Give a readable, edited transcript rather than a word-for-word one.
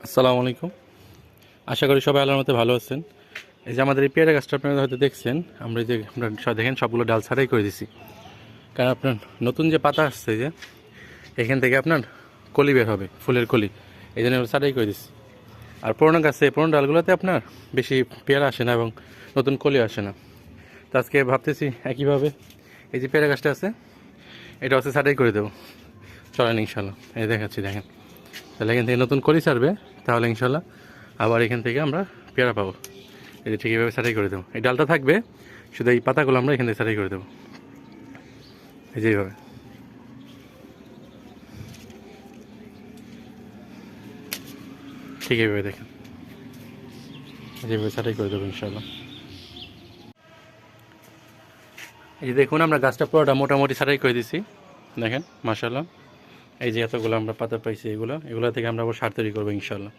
আসসালামু আলাইকুম। আশা করি সবাই আল্লাহর মতো ভালো আছেন। এই যে আমাদের এই পেয়ারা গাছটা আপনারা হয়তো দেখছেন, আমরা এই যে আপনারা দেখেন সবগুলো ডাল ছাড়াই করে দিছি। কারণ আপনার নতুন যে পাতা আসছে যে এখান থেকে আপনার কলি বের হবে, ফুলের কলি, এই জন্য আমরা ছাড়াই করে দিচ্ছি। আর পুরোনো গাছে পুরোনো ডালগুলোতে আপনার বেশি পেয়ারা আসে না এবং নতুন কলি আসে না। তো আজকে ভাবতেছি একইভাবে এই যে পেয়ারা গাছটা আছে এটা হচ্ছে ছাড়াই করে দেবো। চলেন ইনশাল্লাহ, এই দেখাচ্ছি দেখেন। তাহলে এখান থেকে নতুন কলি ছাড়বে, তাহলে ইনশাল্লাহ আবার এখান থেকে আমরা পেয়ারা পাবো। এই যে ঠিক এইভাবে ছাঁটাই করে দেবো, এই ডালটা থাকবে, শুধু এই পাতাগুলো আমরা এখান থেকে ছাঁটাই করে দেবো, এই যে এইভাবে। ঠিক এইভাবে দেখেন, যেভাবে ছাঁটাই করে দেবো ইনশাল্লাহ। এই যে দেখুন আমরা গাছটা পুরোটা মোটামুটি ছাঁটাই করে দিছি, দেখেন মাশাল্লাহ। এই যে এতগুলো আমরা পাতা পাইছি, এগুলো থেকে আমরা আবার সার তৈরি করবো ইনশাল্লাহ।